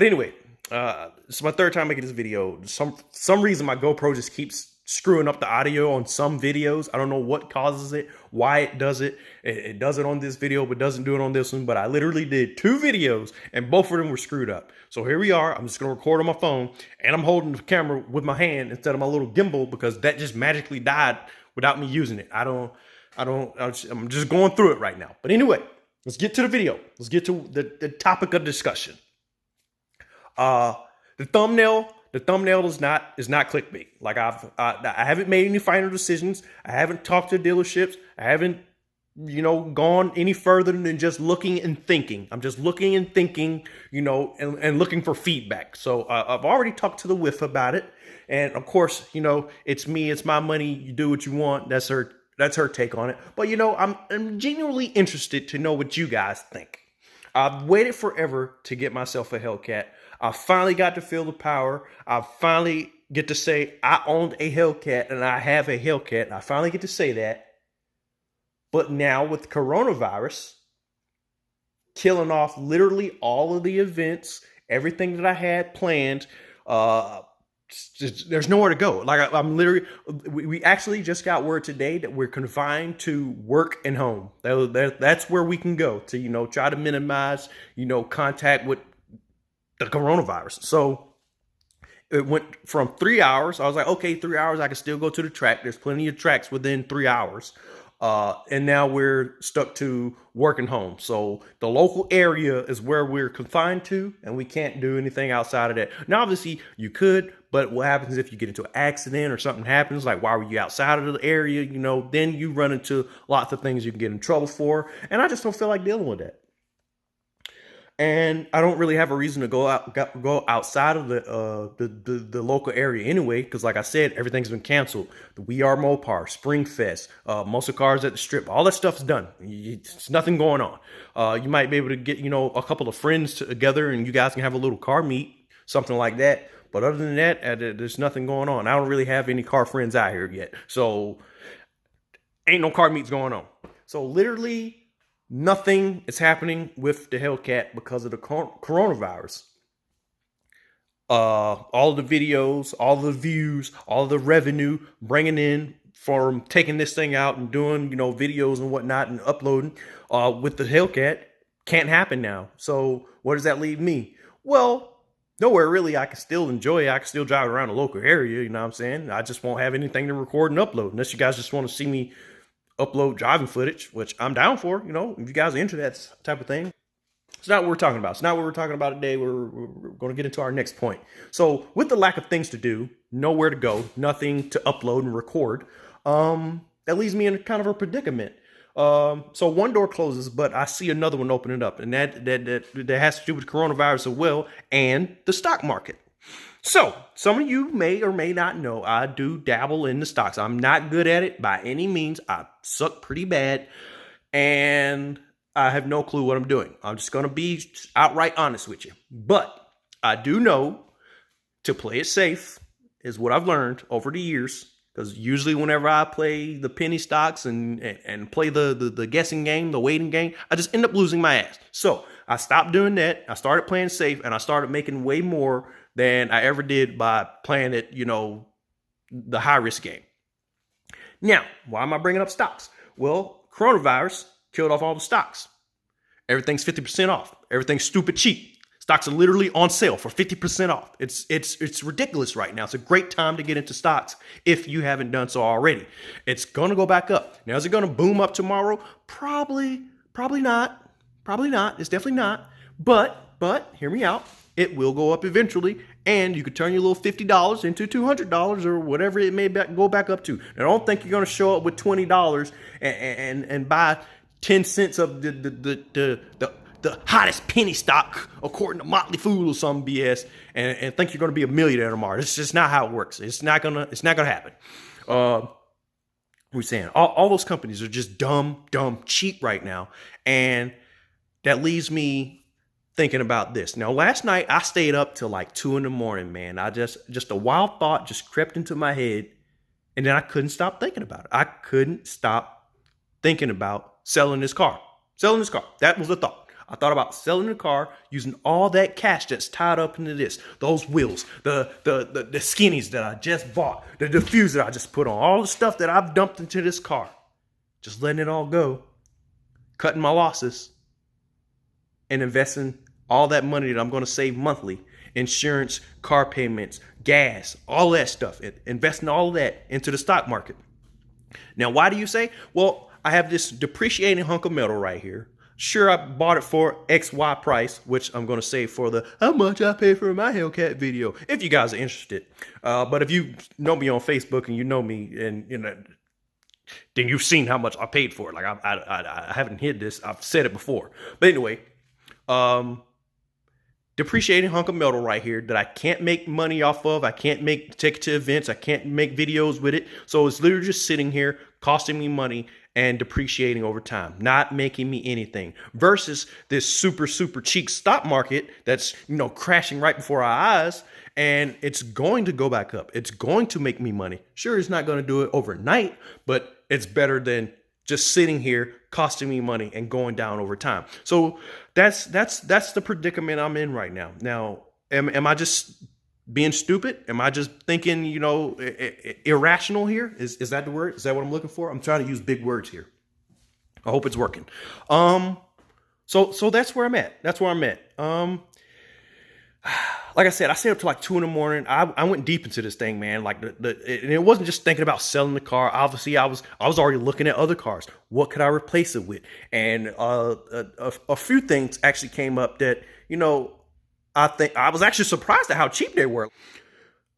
But anyway, it's my third time making this video. Some reason my GoPro just keeps screwing up the audio on some videos. I don't know what causes it, why it does it. It does it on this video, but doesn't do it on this one. But I literally did 2 videos and both of them were screwed up. So here we are. I'm just going to record on my phone and I'm holding the camera with my hand instead of my little gimbal because that just magically died without me using it. I'm just going through it right now. But anyway, let's get to the video. Let's get to the topic of discussion. The thumbnail is not clickbait. Like I haven't made any final decisions. I haven't talked to dealerships. I haven't, gone any further than just looking and thinking. I'm just looking and thinking, and looking for feedback. So I've already talked to the whiff about it. And of course, it's me, it's my money. You do what you want. That's her take on it. But I'm genuinely interested to know what you guys think. I've waited forever to get myself a Hellcat. I finally got to feel the power. I finally get to say I owned a Hellcat and I have a Hellcat. I finally get to say that. But now with coronavirus killing off literally all of the events, everything that I had planned, there's nowhere to go. Like we actually just got word today that we're confined to work and home. That's where we can go to, try to minimize, contact with the coronavirus. So it went from 3 hours. I was like, okay, 3 hours. I can still go to the track. There's plenty of tracks within 3 hours. And now we're stuck to working home. So the local area is where we're confined to, and we can't do anything outside of that. Now, obviously you could, but what happens if you get into an accident or something happens? Like, why were you outside of the area? Then you run into lots of things you can get in trouble for. And I just don't feel like dealing with that. And I don't really have a reason to go outside of the local area anyway, because like I said, everything's been canceled. The We Are Mopar, Spring Fest, muscle cars at the strip, all that stuff's done. It's nothing going on. You might be able to get a couple of friends together and you guys can have a little car meet, something like that. But other than that, there's nothing going on. I don't really have any car friends out here yet, so ain't no car meets going on. So literally nothing is happening with the Hellcat because of the coronavirus. All the videos, all the views, all the revenue bringing in from taking this thing out and doing, videos and whatnot and uploading with the Hellcat can't happen now. So where does that leave me? Well, nowhere really. I can still enjoy it. I can still drive around the local area. You know what I'm saying? I just won't have anything to record and upload unless you guys just want to see me upload driving footage, which I'm down for, if you guys are into that type of thing. It's not what we're talking about. It's not what we're talking about today. We're going to get into our next point. So with the lack of things to do, nowhere to go, nothing to upload and record, that leaves me in kind of a predicament. So one door closes, but I see another one opening up, and that has to do with coronavirus as well and the stock market. So some of you may or may not know I do dabble in the stocks. I'm not good at it by any means. I suck pretty bad, and I have no clue what I'm doing. I'm just going to be outright honest with you. But I do know to play it safe is what I've learned over the years. Because usually whenever I play the penny stocks and play the guessing game, the waiting game, I just end up losing my ass. So I stopped doing that. I started playing safe, and I started making way more than I ever did by playing it, the high risk game. Now, why am I bringing up stocks? Well, coronavirus killed off all the stocks. Everything's 50% off. Everything's stupid cheap. Stocks are literally on sale for 50% off. It's ridiculous right now. It's a great time to get into stocks if you haven't done so already. It's going to go back up. Now, is it going to boom up tomorrow? Probably not. Probably not. It's definitely not. But hear me out. It will go up eventually, and you could turn your little $50 into $200 or whatever it may go back up to. Now, don't think you're going to show up with $20 and buy 10 cents of the hottest penny stock according to Motley Fool or some BS and think you're going to be a millionaire tomorrow. It's just not how it works. It's not gonna happen. We're saying all those companies are just dumb, cheap right now, and that leaves me thinking about this. Now, last night I stayed up till like 2 a.m, man. I just a wild thought just crept into my head, and then I couldn't stop thinking about it. I couldn't stop thinking about selling this car. That was the thought. I thought about selling the car, using all that cash that's tied up into this, those wheels, the skinnies that I just bought, the diffuser I just put on, all the stuff that I've dumped into this car, just letting it all go, cutting my losses, and investing all that money that I'm going to save monthly, insurance, car payments, gas, all that stuff, investing all of that into the stock market. Now, why do you say? Well, I have this depreciating hunk of metal right here. Sure, I bought it for XY price, which I'm going to save for the how much I paid for my Hellcat video, if you guys are interested. But if you know me on Facebook and you know me, and then you've seen how much I paid for it. Like I haven't hid this. I've said it before. But anyway, depreciating hunk of metal right here that I can't make money off of. I can't take it to events. I can't make videos with it. So it's literally just sitting here costing me money and depreciating over time, not making me anything, versus this super cheap stock market that's, crashing right before our eyes, and it's going to go back up. It's going to make me money. Sure, it's not going to do it overnight, but it's better than just sitting here costing me money and going down over time. So that's the predicament I'm in right now. Now, am I just being stupid? Am I just thinking, irrational here? Is that the word? Is that what I'm looking for? I'm trying to use big words here. I hope it's working. So that's where I'm at. That's where I'm at. Like I said, I stayed up till like 2 a.m. I went deep into this thing, man. Like and it wasn't just thinking about selling the car. Obviously, I was already looking at other cars. What could I replace it with? And a few things actually came up that, I think I was actually surprised at how cheap they were.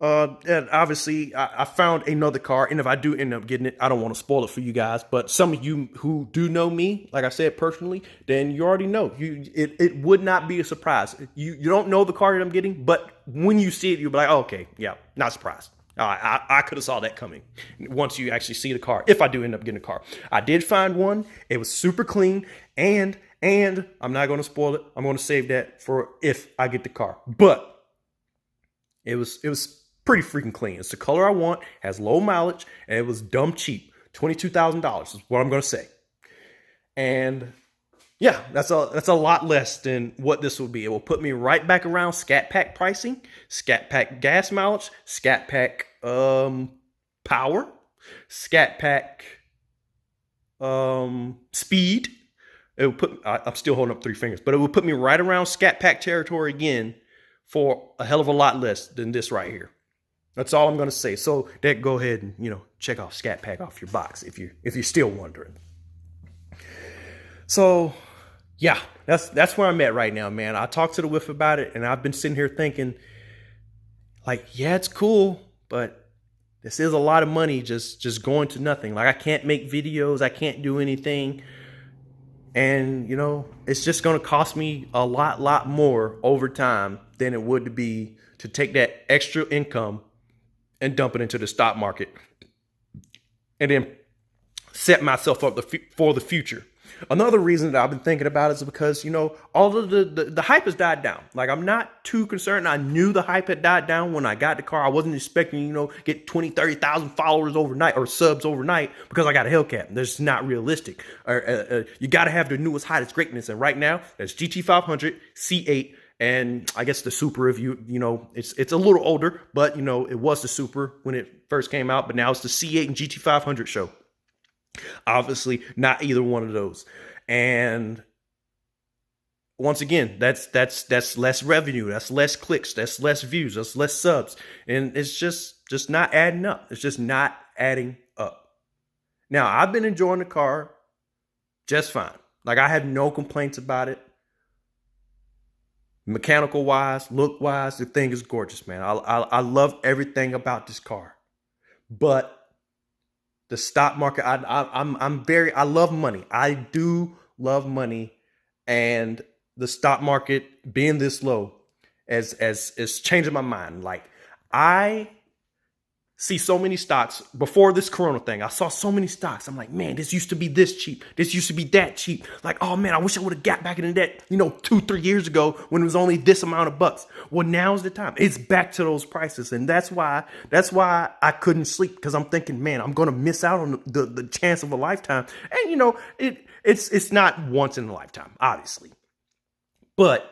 And obviously, I found another car, and if I do end up getting it, I don't want to spoil it for you guys. But some of you who do know me, like I said personally, then you already know. It would not be a surprise. You don't know the car that I'm getting, but when you see it, you'll be like, oh, okay, yeah, not surprised. I could have saw that coming once you actually see the car, if I do end up getting a car. I did find one. It was super clean, and I'm not going to spoil it. I'm going to save that for if I get the car. But it was pretty freaking clean. It's the color I want, has low mileage, and it was dumb cheap. $22,000 is what I'm going to say. And yeah, that's a lot less than what this will be. It will put me right back around Scat Pack pricing, Scat Pack gas mileage, Scat Pack power, Scat Pack speed. It will put, I'm still holding up 3 fingers, but it will put me right around Scat Pack territory again for a hell of a lot less than this right here. That's all I'm going to say. So that, go ahead and, check off Scat Pack off your box if you're still wondering. So yeah, that's where I'm at right now, man. I talked to the whiff about it, and I've been sitting here thinking, like, yeah, it's cool, but this is a lot of money just going to nothing. Like, I can't make videos, I can't do anything. And, it's just going to cost me a lot more over time than it would be to take that extra income and dump it into the stock market and then set myself up for the future. Another reason that I've been thinking about is because, all of the hype has died down. Like, I'm not too concerned. I knew the hype had died down when I got the car. I wasn't expecting, get 20, 30,000 followers overnight or subs overnight because I got a Hellcat. That's not realistic. You got to have the newest, hottest greatness. And right now, that's GT500, C8, and I guess the Super, if it's a little older, but, it was the Super when it first came out. But now it's the C8 and GT500 show. Obviously not either one of those. And once again, that's less revenue, that's less clicks, that's less views, that's less subs, and it's just not adding up. It's just not adding up. Now, I've been enjoying the car just fine. Like, I have no complaints about it. Mechanical wise, look wise, the thing is gorgeous, man. I love everything about this car. But the stock market, I love money. I do love money, and the stock market being this low is changing my mind. Like, I see so many stocks before this Corona thing. I saw so many stocks. I'm like, man, this used to be this cheap. This used to be that cheap. Like, oh man, I wish I would have got back into that, 2-3 years ago when it was only this amount of bucks. Well, now's the time. It's back to those prices. And that's why I couldn't sleep, because I'm thinking, man, I'm going to miss out on the chance of a lifetime. And it's not once in a lifetime, obviously. But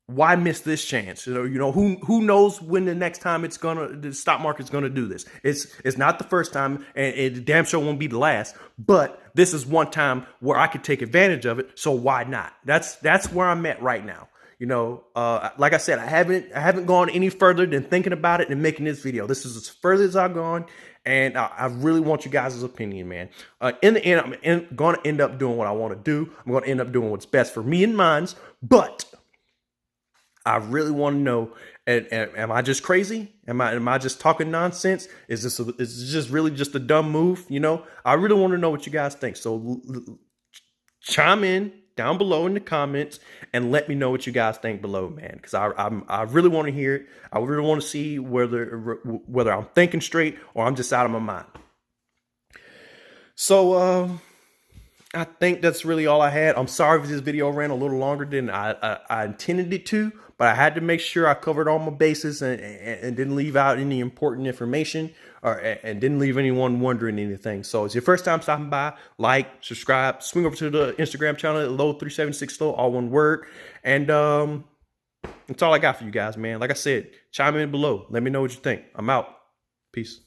why miss this chance? Who knows when the next time the stock market's gonna do this. It's not the first time, and it damn sure won't be the last. But this is one time where I could take advantage of it. So why not? That's where I'm at right now. Like I said, I haven't gone any further than thinking about it and making this video. This is as further as I've gone, and I really want you guys' opinion, man. In the end, I'm going to end up doing what I want to do. I'm going to end up doing what's best for me and mine. But I really want to know: am I just crazy? Am I just talking nonsense? Is this just really just a dumb move? I really want to know what you guys think. So chime in down below in the comments and let me know what you guys think below, man. Because I really want to hear it. I really want to see whether I'm thinking straight or I'm just out of my mind. So I think that's really all I had. I'm sorry if this video ran a little longer than I intended it to, but I had to make sure I covered all my bases and didn't leave out any important information and didn't leave anyone wondering anything. So it's your first time stopping by, like, subscribe, swing over to the Instagram channel at Low376Low, all one word. And that's all I got for you guys, man. Like I said, chime in below. Let me know what you think. I'm out. Peace.